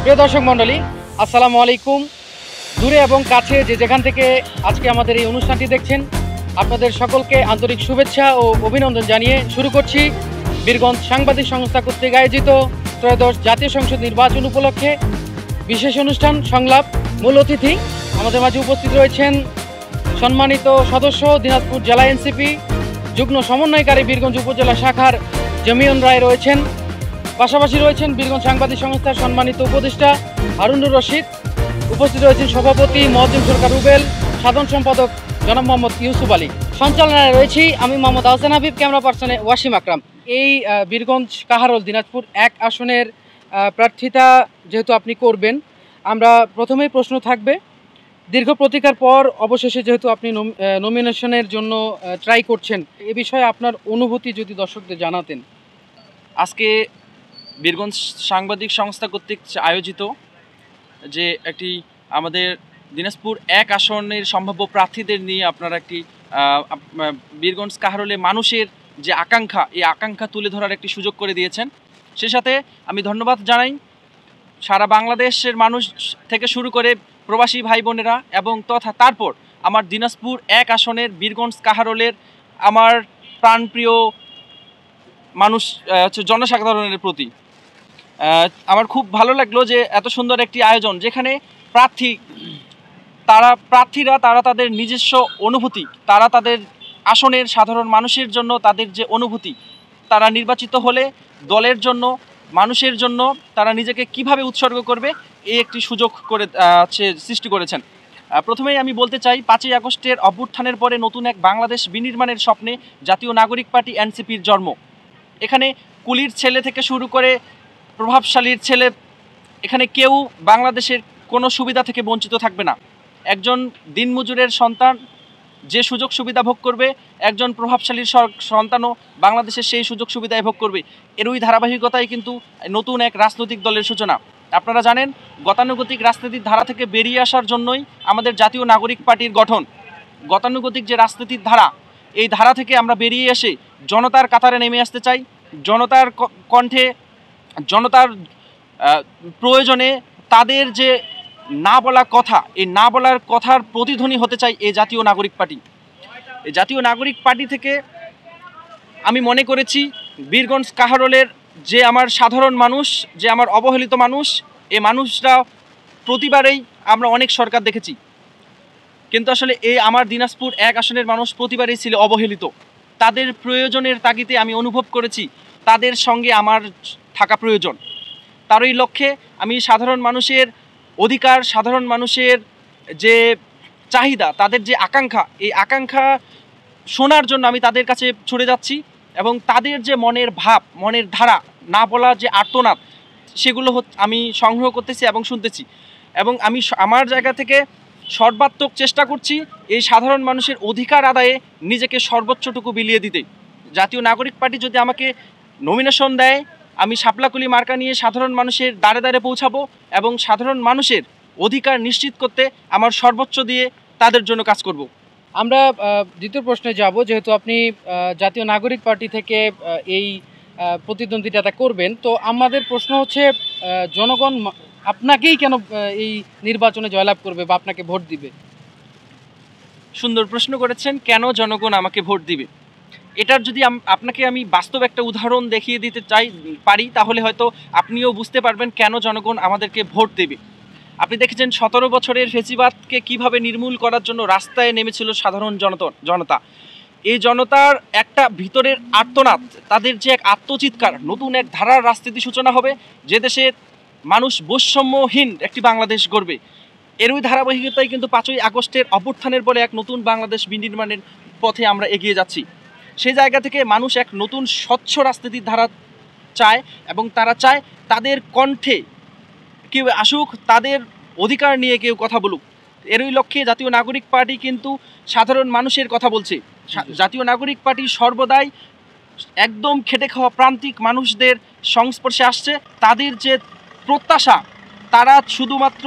প্রিয় দর্শক মণ্ডলী, আসসালামু আলাইকুম। দূরে এবং কাছে যে যেখান থেকে আজকে আমাদের এই অনুষ্ঠানটি দেখছেন, আপনাদের সকলকে আন্তরিক শুভেচ্ছা ও অভিনন্দন জানিয়ে শুরু করছি বীরগঞ্জ সাংবাদিক সংস্থা কর্তৃক আয়োজিত ত্রয়োদশ জাতীয় সংসদ নির্বাচন উপলক্ষে বিশেষ অনুষ্ঠান সংলাপ। মূল অতিথি আমাদের মাঝে উপস্থিত রয়েছেন সম্মানিত সদস্য দিনাজপুর জেলা এনসিপি যুগ্ম সমন্বয়কারী বীরগঞ্জ উপজেলা শাখার জমিয়ন রায় রয়েছেন। পাশাপাশি রয়েছেন বীরগঞ্জ সাংবাদিক সংস্থার সম্মানিত উপদেষ্টা হারুনুর রশিদ। উপস্থিত রয়েছেন সভাপতি মহজিম সরকার রুবেল, সাধারণ সম্পাদক জনাব মোহাম্মদ ইউসুফ আলী। সঞ্চালনায় রয়েছি আমি মোহাম্মদ আহসান হাবিব, ক্যামেরা পার্সনে ওয়াসিম আকরাম। এই বীরগঞ্জ কাহারোল দিনাজপুর 1 আসনের প্রার্থিতা যেহেতু আপনি করবেন, আমরা প্রথমেই প্রশ্ন থাকবে, দীর্ঘ প্রতীক্ষার পর অবশেষে যেহেতু আপনি নমিনেশনের জন্য ট্রাই করছেন, এ বিষয়ে আপনার অনুভূতি যদি দর্শকদের জানাতেন। আজকে বীরগঞ্জ সাংবাদিক সংস্থা কর্তৃক আয়োজিত যে একটি আমাদের দিনাজপুর 1 আসনের সম্ভাব্য প্রার্থীদের নিয়ে আপনারা একটি বীরগঞ্জ কাহারোলে মানুষের যে আকাঙ্ক্ষা, এই আকাঙ্ক্ষা তুলে ধরার একটি সুযোগ করে দিয়েছেন। সে সাথে আমি ধন্যবাদ জানাই সারা বাংলাদেশের মানুষ থেকে শুরু করে প্রবাসী ভাই বোনেরা এবং তথা তারপর আমার দিনাজপুর 1 আসনের বীরগঞ্জ কাহারোলের আমার প্রাণপ্রিয় মানুষ জনসাধারণের প্রতি আমার খুব ভালো লাগলো যে এত সুন্দর একটি আয়োজন, যেখানে প্রার্থীরা তাদের নিজস্ব অনুভূতি, তারা তাদের আসনের সাধারণ মানুষের জন্য তাদের যে অনুভূতি, তারা নির্বাচিত হলে দলের জন্য, মানুষের জন্য তারা নিজেকে কিভাবে উৎসর্গ করবে, এই একটি সুযোগ করে সৃষ্টি করেছেন। প্রথমেই আমি বলতে চাই, 5ই আগস্টের অভ্যুত্থানের পরে নতুন এক বাংলাদেশ বিনির্মাণের স্বপ্নে জাতীয় নাগরিক পার্টি এনসিপির জন্ম। এখানে কুলির ছেলে থেকে শুরু করে প্রভাবশালীর ছেলে, এখানে কেউ বাংলাদেশের কোনো সুবিধা থেকে বঞ্চিত থাকবে না। একজন দিনমজুরের সন্তান যে সুযোগ সুবিধা ভোগ করবে, একজন প্রভাবশালীর সন্তানও বাংলাদেশের সেই সুযোগ সুবিধায় ভোগ করবে। এরই ধারাবাহিকতায় কিন্তু নতুন এক রাজনৈতিক দলের সূচনা। আপনারা জানেন, গতানুগতিক রাজনীতির ধারা থেকে বেরিয়ে আসার জন্যই আমাদের জাতীয় নাগরিক পার্টির গঠন। গতানুগতিক যে রাজনীতির ধারা, এই ধারা থেকে আমরা বেরিয়ে এসে জনতার কাতারে নেমে আসতে চাই। জনতার কণ্ঠে, জনতার প্রয়োজনে তাদের যে না বলা কথা, এই না বলার কথার প্রতিধ্বনি হতে চাই এই জাতীয় নাগরিক পার্টি। এই জাতীয় নাগরিক পার্টি থেকে আমি মনে করেছি বীরগঞ্জ কাহারোলের যে আমার সাধারণ মানুষ, যে আমার অবহেলিত মানুষ, এই মানুষরা প্রতিবারেই আমরা অনেক সরকার দেখেছি, কিন্তু আসলে এই আমার দিনাজপুর 1 আসনের মানুষ প্রতিবারেই ছিল অবহেলিত। তাদের প্রয়োজনের তাগিদে আমি অনুভব করেছি তাদের সঙ্গে আমার থাকা প্রয়োজন। তারই লক্ষ্যে আমি সাধারণ মানুষের অধিকার, সাধারণ মানুষের যে চাহিদা, তাদের যে আকাঙ্ক্ষা, এই আকাঙ্ক্ষা শোনার জন্য আমি তাদের কাছে ছুটে যাচ্ছি এবং তাদের যে মনের ভাব, মনের ধারা, না বলার যে আর্তনাদ, সেগুলো আমি সংগ্রহ করতেছি এবং শুনতেছি। এবং আমি আমার জায়গা থেকে সর্বাত্মক চেষ্টা করছি এই সাধারণ মানুষের অধিকার আদায়ে নিজেকে সর্বোচ্চটুকু বিলিয়ে দিতে। জাতীয় নাগরিক পার্টি যদি আমাকে নমিনেশন দেয়, আমি শাপলাকুলি মার্কা নিয়ে সাধারণ মানুষের দ্বারে দ্বারে পৌঁছাবো এবং সাধারণ মানুষের অধিকার নিশ্চিত করতে আমার সর্বোচ্চ দিয়ে তাদের জন্য কাজ করব। আমরা দ্বিতীয় প্রশ্নে যাব। যেহেতু আপনি জাতীয় নাগরিক পার্টি থেকে এই প্রতিদ্বন্দ্বিতা করবেন, তো আমাদের প্রশ্ন হচ্ছে, জনগণ আপনাকেই কেন এই নির্বাচনে জয়লাভ করবে বা আপনাকে ভোট দিবে? সুন্দর প্রশ্ন করেছেন, কেন জনগণ আমাকে ভোট দিবে। এটার যদি আপনাকে আমি বাস্তব একটা উদাহরণ দেখিয়ে দিতে পারি, তাহলে হয়তো আপনিও বুঝতে পারবেন কেন জনগণ আমাদেরকে ভোট দেবে। আপনি দেখেছেন 17 বছরের ফেসিবাদকে কিভাবে নির্মূল করার জন্য রাস্তায় নেমেছিল সাধারণ জনতা। এই জনতার একটা ভিতরের আর্তনাদ, তাদের যে এক আত্মচিৎকার, নতুন এক ধারার রাজনীতি সূচনা হবে, যে দেশে মানুষ বৈষম্যহীন একটি বাংলাদেশ গড়বে। এরই ধারাবাহিকতায় কিন্তু 5ই আগস্টের অভ্যুত্থানের পরে এক নতুন বাংলাদেশ বিনির্মাণের পথে আমরা এগিয়ে যাচ্ছি। সেই জায়গা থেকে মানুষ এক নতুন স্বচ্ছ রাজনীতির ধারা চায় এবং তারা চায় তাদের কণ্ঠে কেউ আসুক, তাদের অধিকার নিয়ে কেউ কথা বলুক। এরই লক্ষ্যে জাতীয় নাগরিক পার্টি কিন্তু সাধারণ মানুষের কথা বলছে। জাতীয় নাগরিক পার্টি সর্বদাই একদম খেটে খাওয়া প্রান্তিক মানুষদের সংস্পর্শে আসছে। তাদের যে প্রত্যাশা, তারা শুধুমাত্র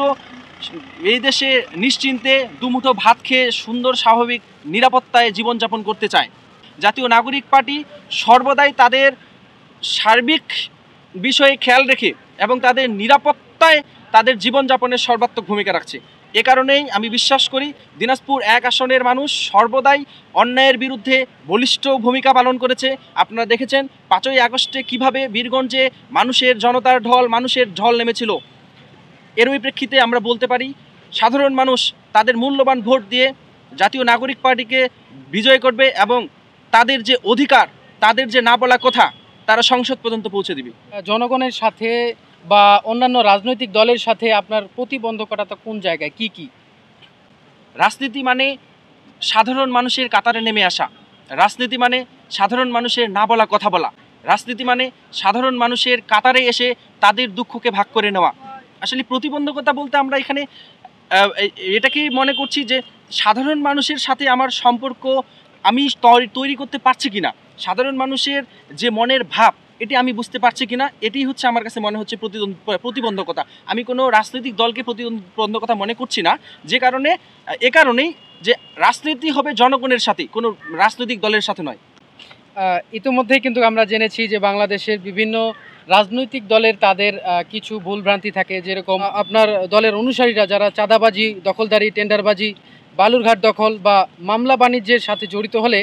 এই দেশে নিশ্চিন্তে দুমুঠো ভাত খেয়ে সুন্দর স্বাভাবিক নিরাপত্তায় জীবনযাপন করতে চায়। জাতীয় নাগরিক পার্টি সর্বদাই তাদের সার্বিক বিষয়ে খেয়াল রেখে এবং তাদের নিরাপত্তায় তাদের জীবনযাপনের সর্বাত্মক ভূমিকা রাখছে। এ কারণেই আমি বিশ্বাস করি দিনাজপুর 1 আসনের মানুষ সর্বদাই অন্যায়ের বিরুদ্ধে বলিষ্ঠ ভূমিকা পালন করেছে। আপনারা দেখেছেন 5ই আগস্টে কিভাবে বীরগঞ্জে মানুষের ঢল নেমেছিল। এরই প্রেক্ষিতে আমরা বলতে পারি সাধারণ মানুষ তাদের মূল্যবান ভোট দিয়ে জাতীয় নাগরিক পার্টিকে বিজয় করবে এবং তাদের যে অধিকার, তাদের যে না বলা কথা, তারা সংসদ পর্যন্ত পৌঁছে দিবে। জনগণের সাথে বা অন্যান্য রাজনৈতিক দলের সাথে আপনার প্রতিবন্ধকতা কোন জায়গায়, কি কি? রাজনীতি মানে সাধারণ মানুষের কাতারে নেমে আসা, রাজনীতি মানে সাধারণ মানুষের না বলা কথা বলা, রাজনীতি মানে সাধারণ মানুষের কাতারে এসে তাদের দুঃখকে ভাগ করে নেওয়া। আসলে প্রতিবন্ধকতা বলতে আমরা এখানে এটাকেই মনে করছি যে সাধারণ মানুষের সাথে আমার সম্পর্ক আমি তৈরি করতে পারছি কিনা, সাধারণ মানুষের যে মনের ভাব এটি আমি বুঝতে পারছি কিনা, এটি হচ্ছে আমার কাছে মনে হচ্ছে প্রতিবন্ধকতা। আমি কোনো রাজনৈতিক দলকে প্রতিবন্ধকতা মনে করছি না, এ কারণেই যে রাজনীতি হবে জনগণের সাথে, কোনো রাজনৈতিক দলের সাথে নয়। ইতিমধ্যেই কিন্তু আমরা জেনেছি যে বাংলাদেশের বিভিন্ন রাজনৈতিক দলের তাদের কিছু ভুলভ্রান্তি থাকে, যেরকম আপনার দলের অনুসারীরা যারা চাঁদাবাজি, দখলদারি, টেন্ডারবাজি, বালুরঘাট দখল বা মামলা বাণিজ্যের সাথে জড়িত হলে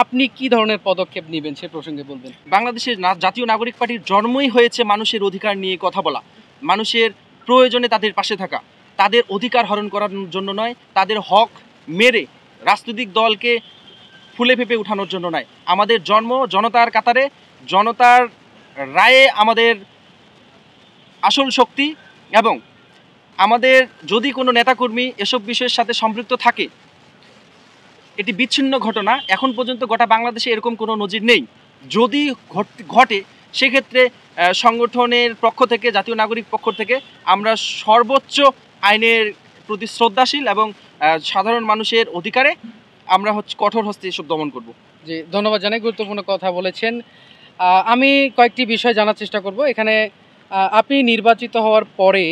আপনি কি ধরনের পদক্ষেপ নেবেন সে প্রসঙ্গে বলবেন। বাংলাদেশের জাতীয় নাগরিক পার্টির জন্মই হয়েছে মানুষের অধিকার নিয়ে কথা বলা, মানুষের প্রয়োজনে তাদের পাশে থাকা, তাদের অধিকার হরণ করার জন্য নয়, তাদের হক মেরে রাজনৈতিক দলকে ফুলে ফেঁপে উঠানোর জন্য নয়। আমাদের জন্ম জনতার কাতারে, জনতার রায়ে আমাদের আসল শক্তি, এবং আমাদের যদি কোনো নেতাকর্মী এসব বিষয়ের সাথে সম্পৃক্ত থাকে, এটি বিচ্ছিন্ন ঘটনা, এখন পর্যন্ত গোটা বাংলাদেশে এরকম কোনো নজির নেই। যদি ঘটে সেক্ষেত্রে সংগঠনের পক্ষ থেকে, জাতীয় নাগরিক পক্ষ থেকে আমরা সর্বোচ্চ আইনের প্রতি শ্রদ্ধাশীল এবং সাধারণ মানুষের অধিকারে আমরা কঠোর হস্তে এসব দমন করব। জি, ধন্যবাদ জানাই, গুরুত্বপূর্ণ কথা বলেছেন। আমি কয়েকটি বিষয় জানার চেষ্টা করব। এখানে আপনি নির্বাচিত হওয়ার পরে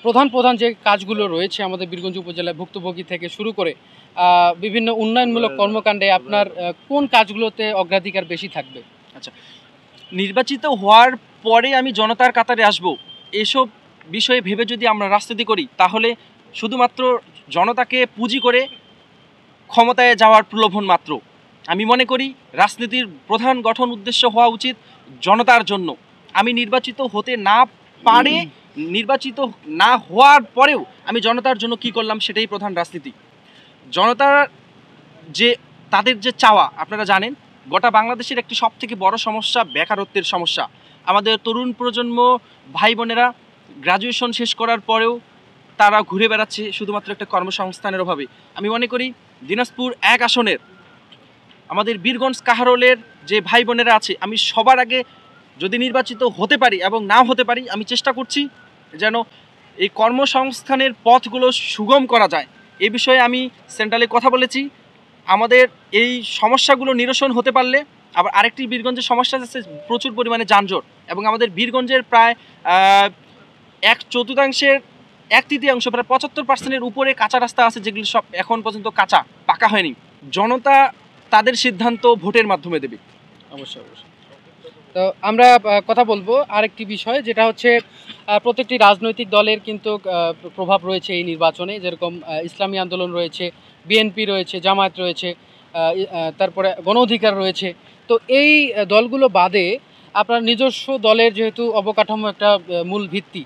প্রধান যে কাজগুলো রয়েছে আমাদের বীরগঞ্জ উপজেলায় ভুক্তভোগী থেকে শুরু করে বিভিন্ন উন্নয়নমূলক কর্মকাণ্ডে আপনার কোন কাজগুলোতে অগ্রাধিকার বেশি থাকবে? আচ্ছা, নির্বাচিত হওয়ার পরে আমি জনতার কাতারে আসব, এসব বিষয়ে ভেবে যদি আমরা রাজনীতি করি তাহলে শুধুমাত্র জনতাকে পুঁজি করে ক্ষমতায় যাওয়ার প্রলোভন মাত্র। আমি মনে করি রাজনীতির প্রধান গঠন উদ্দেশ্য হওয়া উচিত জনতার জন্য। আমি নির্বাচিত হতে না পারে, নির্বাচিত না হওয়ার পরেও আমি জনতার জন্য কি করলাম সেটাই প্রধান রাজনীতি। জনতার যে তাদের যে চাওয়া, আপনারা জানেন গোটা বাংলাদেশের একটি সবথেকে বড় সমস্যা বেকারত্বের সমস্যা। আমাদের তরুণ প্রজন্ম ভাই বোনেরা গ্র্যাজুয়েশন শেষ করার পরেও তারা ঘুরে বেড়াচ্ছে শুধুমাত্র একটা কর্মসংস্থানের অভাবে। আমি মনে করি দিনাজপুর 1 আসনের আমাদের বীরগঞ্জ কাহারোলের যে ভাই বোনেরা আছে, আমি সবার আগে যদি নির্বাচিত হতে পারি এবং নাও হতে পারি, আমি চেষ্টা করছি যেন এই কর্মসংস্থানের পথগুলো সুগম করা যায়। এই বিষয়ে আমি সেন্ট্রালে কথা বলেছি। আমাদের এই সমস্যাগুলো নিরসন হতে পারলে, আবার আরেকটি বীরগঞ্জের সমস্যা আছে প্রচুর পরিমাণে যানজট, এবং আমাদের বীরগঞ্জের প্রায় 1/4 প্রায় 75% উপরে কাঁচা রাস্তা আছে, যেগুলি সব এখন পর্যন্ত কাঁচা, পাকা হয়নি। জনতা তাদের সিদ্ধান্ত ভোটের মাধ্যমে দেবে। অবশ্যই। তো আমরা কথা বলবো আরেকটি বিষয়, যেটা হচ্ছে প্রত্যেকটি রাজনৈতিক দলের কিন্তু প্রভাব রয়েছে এই নির্বাচনে, যেরকম ইসলামী আন্দোলন রয়েছে, বিএনপি রয়েছে, জামায়াত রয়েছে, তারপরে গণ অধিকার রয়েছে। তো এই দলগুলো বাদে আপনার নিজস্ব দলের যেহেতু অবকাঠামো একটা মূল ভিত্তি,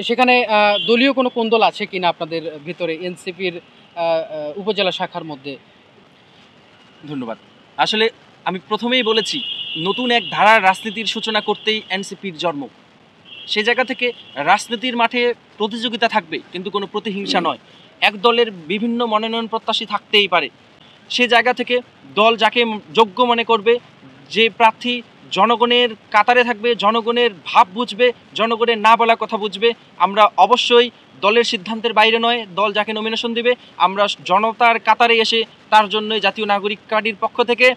সেখানে দলীয় কোনো কোন্দল আছে কিনা আপনাদের ভিতরে এনসিপির উপজেলা শাখার মধ্যে? ধন্যবাদ। আসলে আমি প্রথমেই বলেছি নতুন এক ধারার রাজনীতির সূচনা করতেই এনসিপির জন্ম। সে জায়গা থেকে রাজনীতির মাঠে প্রতিযোগিতা থাকবে, কিন্তু কোনো প্রতিহিংসা নয়। এক দলের বিভিন্ন মনোনয়ন প্রত্যাশী থাকতেই পারে, সে জায়গা থেকে দল যাকে যোগ্য মনে করবে, যে প্রার্থী জনগণের কাতারে থাকবে, জনগণের ভাব বুঝবে, জনগণের না বলা কথা বুঝবে, আমরা অবশ্যই দলের সিদ্ধান্তের বাইরে নয়, দল যাকে নমিনেশন দেবে আমরা জনতার কাতারে এসে তার জন্যই জাতীয় নাগরিক পার্টির পক্ষ থেকে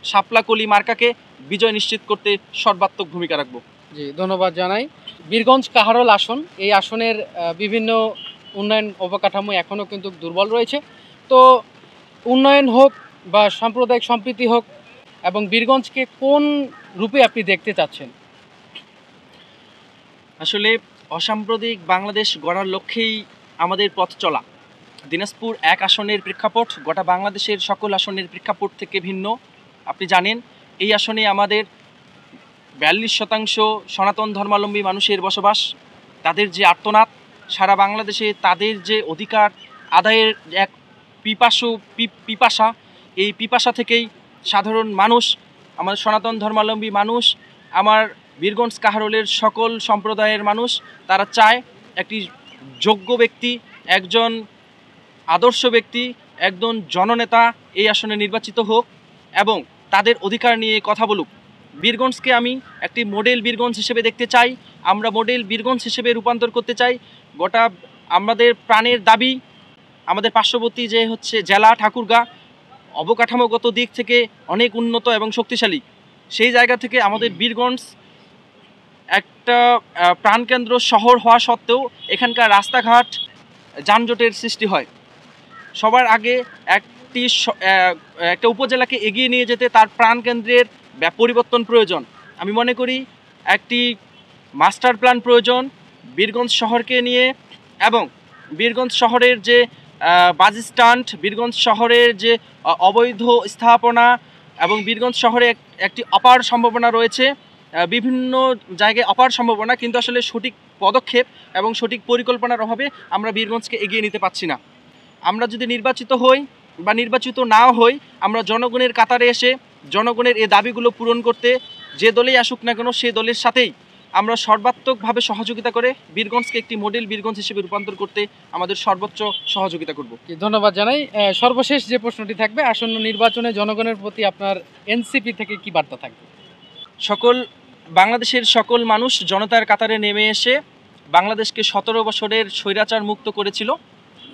শাপলা কলি মার্কাকে বিজয় নিশ্চিত করতে সর্বাত্মক ভূমিকা রাখব। জি, ধন্যবাদ জানাই। বীরগঞ্জ কাহারোল আসন, এই আসনের বিভিন্ন উন্নয়ন অবকাঠামো এখনও কিন্তু দুর্বল রয়েছে। তো উন্নয়ন হোক বা সাম্প্রদায়িক সম্প্রীতি হোক, এবং বীরগঞ্জকে কোন রূপে আপনি দেখতে চাচ্ছেন? আসলে অসাম্প্রদায়িক বাংলাদেশ গড়ার লক্ষ্যেই আমাদের পথ চলা। দিনাজপুর 1 আসনের প্রেক্ষাপট গোটা বাংলাদেশের সকল আসনের প্রেক্ষাপট থেকে ভিন্ন। আপনি জানেন এই আসনে আমাদের 42% সনাতন ধর্মাবলম্বী মানুষের বসবাস। তাদের যে আর্তনাদ, সারা বাংলাদেশে তাদের যে অধিকার আদায়ের এক পিপাসা, এই পিপাসা থেকেই সাধারণ মানুষ, আমাদের সনাতন ধর্মাবলম্বী মানুষ, আমার বীরগঞ্জ কাহারোলের সকল সম্প্রদায়ের মানুষ, তারা চায় একটি যোগ্য ব্যক্তি, একজন আদর্শ ব্যক্তি, একজন জননেতা এই আসনে নির্বাচিত হোক এবং তাদের অধিকার নিয়ে কথা বলুক। বীরগঞ্জকে আমি একটি মডেল বীরগঞ্জ হিসেবে দেখতে চাই। আমরা মডেল বীরগঞ্জ হিসেবে রূপান্তর করতে চাই। গোটা আমাদের প্রাণের দাবি, আমাদের পার্শ্ববর্তী যে হচ্ছে জেলা ঠাকুরগাঁ অবকাঠামোগত দিক থেকে অনেক উন্নত এবং শক্তিশালী। সেই জায়গা থেকে আমাদের বীরগঞ্জ একটা প্রাণকেন্দ্র শহর হওয়া সত্ত্বেও এখানকার রাস্তাঘাট যানজটের সৃষ্টি হয়। সবার আগে একটা উপজেলাকে এগিয়ে নিয়ে যেতে তার প্রাণকেন্দ্রের পরিবর্তন প্রয়োজন। আমি মনে করি একটি মাস্টার প্ল্যান প্রয়োজন বীরগঞ্জ শহরকে নিয়ে, এবং বীরগঞ্জ শহরের যে বাস স্ট্যান্ড, বীরগঞ্জ শহরের যে অবৈধ স্থাপনা এবং বীরগঞ্জ শহরে একটি অপার সম্ভাবনা রয়েছে, বিভিন্ন জায়গায় অপার সম্ভাবনা, কিন্তু আসলে সঠিক পদক্ষেপ এবং সঠিক পরিকল্পনার অভাবে আমরা বীরগঞ্জকে এগিয়ে নিতে পারছি না। আমরা যদি নির্বাচিত হই বা নির্বাচিত নাও হই, আমরা জনগণের কাতারে এসে জনগণের এই দাবিগুলো পূরণ করতে যে দলেই আসুক না কেন সেই দলের সাথেই আমরা সর্বাত্মকভাবে সহযোগিতা করে বীরগঞ্জকে একটি মডেল বীরগঞ্জ হিসেবে রূপান্তর করতে আমাদের সর্বোচ্চ সহযোগিতা করব। ধন্যবাদ জানাই। সর্বশেষ যে প্রশ্নটি থাকবে, আসন্ন নির্বাচনে জনগণের প্রতি আপনার এনসিপি থেকে কি বার্তা থাকবে? বাংলাদেশের সকল মানুষ জনতার কাতারে নেমে এসে বাংলাদেশকে 17 বছরের স্বৈরাচার মুক্ত করেছিল।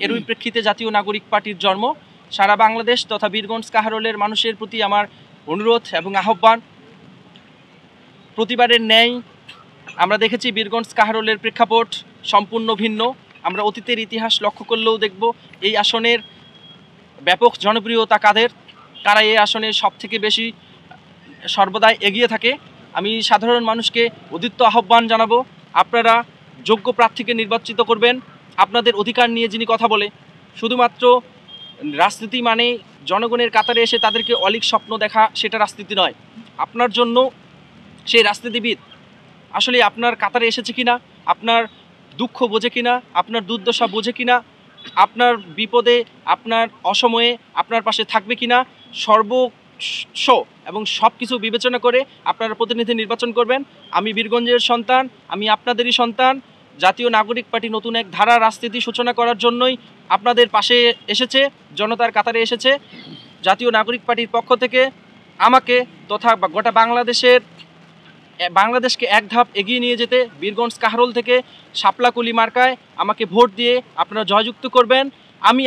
এরই প্রেক্ষিতে জাতীয় নাগরিক পার্টির জন্ম। সারা বাংলাদেশ তথা বীরগঞ্জ কাহারোলের মানুষের প্রতি আমার অনুরোধ এবং আহ্বান, প্রতিবারের ন্যায় আমরা দেখেছি বীরগঞ্জ কাহারোলের প্রেক্ষাপট সম্পূর্ণ ভিন্ন। আমরা অতীতের ইতিহাস লক্ষ্য করলেও দেখব এই আসনের ব্যাপক জনপ্রিয়তা কারা এই আসনের সবথেকে বেশি সর্বদাই এগিয়ে থাকে। আমি সাধারণ মানুষকে উদ্যত আহ্বান জানাবো, আপনারা যোগ্য প্রার্থীকে নির্বাচিত করবেন। আপনাদের অধিকার নিয়ে যিনি কথা বলে, শুধুমাত্র রাজনীতি মানে জনগণের কাতারে এসে তাদেরকে অলীক স্বপ্ন দেখা, সেটা রাজনীতি নয়। আপনার জন্য সেই রাজনীতিবিদ আসলে আপনার কাতারে এসেছে কিনা, আপনার দুঃখ বোঝে কিনা, আপনার দুর্দশা বোঝে কিনা, আপনার বিপদে আপনার অসময়ে আপনার পাশে থাকবে কিনা, সর্বস্ব এবং সব কিছু বিবেচনা করে আপনারা প্রতিনিধি নির্বাচন করবেন। আমি বীরগঞ্জের সন্তান, আমি আপনাদেরই সন্তান। জাতীয় নাগরিক পার্টি নতুন এক ধারা রাজনীতি সূচনা করার জন্যই আপনাদের পাশে এসেছে, জনতার কাতারে এসেছে। জাতীয় নাগরিক পার্টির পক্ষ থেকে আমাকে তথা গোটা বাংলাদেশকে এক ধাপ এগিয়ে নিয়ে যেতে বীরগঞ্জ কাহারোল থেকে শাপলাকলি মার্কায় আমাকে ভোট দিয়ে আপনারা জয়যুক্ত করবেন। আমি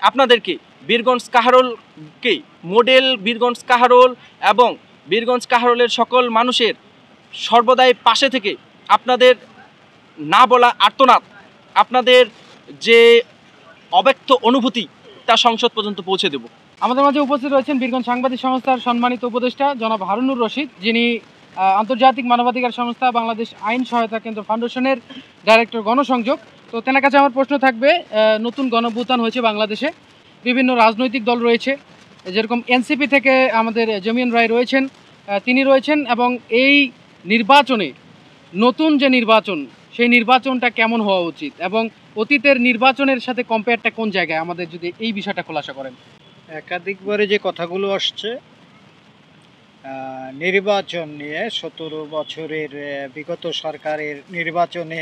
আপনাদেরকে বীরগঞ্জ কাহারোলকে মডেল বীরগঞ্জ কাহারোল এবং বীরগঞ্জ কাহারোলের সকল মানুষের সর্বদাই পাশে থেকে আপনাদের না বলা আর্তনাদ, আপনাদের যে অব্যক্ত অনুভূতি, তা সংসদ পর্যন্ত পৌঁছে দেব। আমাদের মাঝে উপস্থিত রয়েছেন বীরগঞ্জ সাংবাদিক সংস্থার সম্মানিত উপদেষ্টা জনাব হারুনুর রশিদ, যিনি আন্তর্জাতিক মানবাধিকার সংস্থা বাংলাদেশ আইন সহায়তা কেন্দ্র ফাউন্ডেশনের ডাইরেক্টর গণসংযোগ। তো তেনার কাছে আমার প্রশ্ন থাকবে, নতুন গণঅভ্যুত্থান হয়েছে বাংলাদেশে, বিভিন্ন রাজনৈতিক দল রয়েছে, যেরকম এনসিপি থেকে আমাদের জমিয়ন রায় রয়েছেন, তিনি রয়েছেন, এবং এই নির্বাচনে নতুন যে নির্বাচন, সেই নির্বাচনটা কেমন হওয়া উচিত এবং অতীতের নির্বাচনের সাথে কম্পেয়ারটা কোন জায়গায়, আমাদের যদি এই বিষয়টা খোলাসা করেন। একাধিকবারে যে কথাগুলো আসছে নির্বাচন নিয়ে, 17 বছরের বিগত সরকারের নির্বাচনে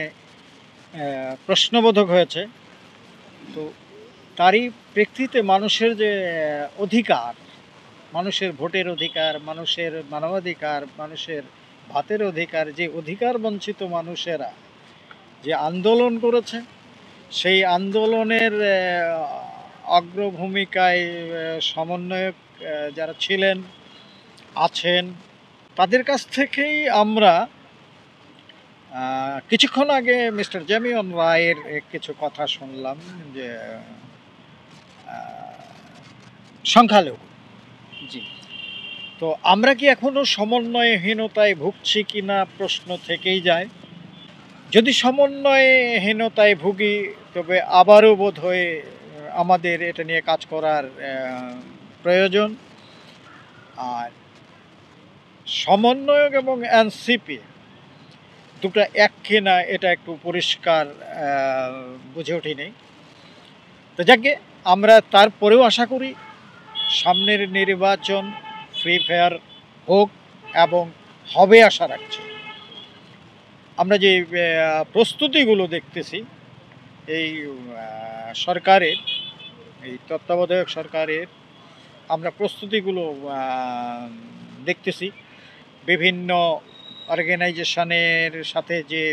প্রশ্নবোধক হয়েছে, তো তারই প্রেক্ষিতে মানুষের যে অধিকার, মানুষের ভোটের অধিকার, মানুষের মানবাধিকার, মানুষের ভাতের অধিকার, যে অধিকার বঞ্চিত মানুষেরা যে আন্দোলন করেছে, সেই আন্দোলনের অগ্রভূমিকায় সমন্বয়ক যারা ছিলেন আছেন, তাদের কাছ থেকেই আমরা কিছুক্ষণ আগে মিস্টার জমিয়ন রায়ের কিছু কথা শুনলাম, যে সংখ্যালঘু। জি, তো আমরা কি এখনো সমন্বয়হীনতায় ভুগছি কিনা প্রশ্ন থেকেই যায়। যদি সমন্বয়হীনতায় ভুগি তবে আবারও বোধহয় আমাদের এটা নিয়ে কাজ করার প্রয়োজন। আর সমন্বয়ক এবং এনসিপি দুটো এক কিনা এটা একটু পরিষ্কার বুঝে ওঠেনি। তো যাকে আমরা তারপরেও আশা করি সামনের নির্বাচন ফ্রি ফেয়ার হোক এবং হবে আশা রাখছি। আমরা যে প্রস্তুতিগুলো দেখতেছি এই সরকারের, এই তত্ত্বাবধায়ক সরকারের আমরা প্রস্তুতিগুলো দেখতেছি, বিভিন্ন অর্গানাইজেশনের সাথে যে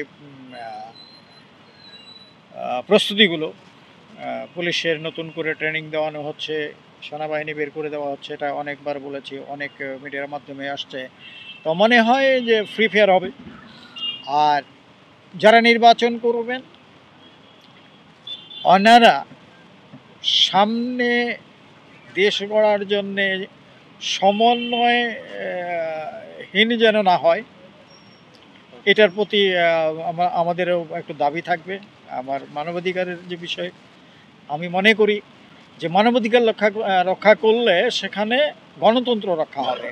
প্রস্তুতিগুলো, পুলিশের নতুন করে ট্রেনিং দেওয়ানো হচ্ছে, সেনাবাহিনী বের করে দেওয়া হচ্ছে, এটা অনেকবার বলেছি, অনেক মিডিয়ার মাধ্যমে আসছে। তো মনে হয় যে ফ্রি ফেয়ার হবে। আর যারা নির্বাচন করবেন ওনারা সামনে দেশ গড়ার জন্যে সমন্বয়হীন যেন না হয়, এটার প্রতি আমাদেরও একটু দাবি থাকবে। আমার মানবাধিকারের যে বিষয়, আমি মনে করি যে মানবাধিকার রক্ষা করলে সেখানে গণতন্ত্র রক্ষা হবে।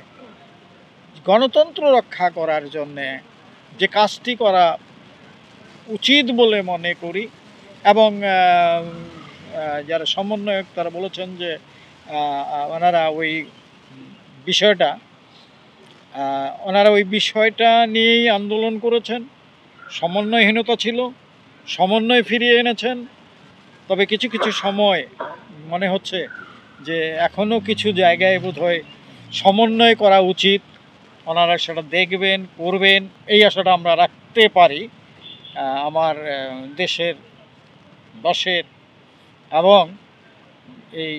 গণতন্ত্র রক্ষা করার জন্যে যে কাজটি করা উচিত বলে মনে করি, এবং যারা সমন্বয়ক তারা বলেছেন যে ওনারা ওই বিষয়টা নিয়েই আন্দোলন করেছেন, সমন্বয়হীনতা ছিল, সমন্বয় ফিরিয়ে এনেছেন। তবে কিছু কিছু সময় মনে হচ্ছে যে এখনও কিছু জায়গায় বোধহয় সমন্বয় করা উচিত। ওনারা সেটা দেখবেন, করবেন, এই আশাটা আমরা রাখতে পারি। আমার দেশের এবং এই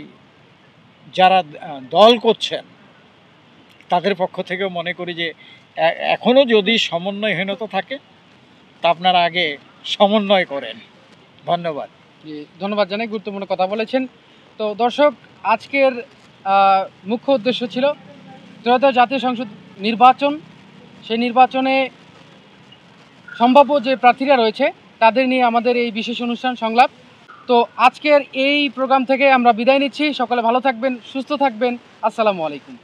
যারা দল করছেন তাদের পক্ষ থেকেও মনে করি যে এখনও যদি সমন্বয়হীনতা থাকে তা আপনারা আগে সমন্বয় করেন। ধন্যবাদ। ধন্যবাদ জানাই, গুরুত্বপূর্ণ কথা বলেছেন। তো দর্শক, আজকের মুখ্য উদ্দেশ্য ছিল ত্রয়োদশ জাতীয় সংসদ নির্বাচন। সেই নির্বাচনে সম্ভাব্য যে প্রার্থীরা রয়েছে তাদের নিয়ে আমাদের এই বিশেষ অনুষ্ঠান সংলাপ। তো আজকের এই প্রোগ্রাম থেকে আমরা বিদায় নিচ্ছি। সকলে ভালো থাকবেন, সুস্থ থাকবেন। আসসালামু আলাইকুম।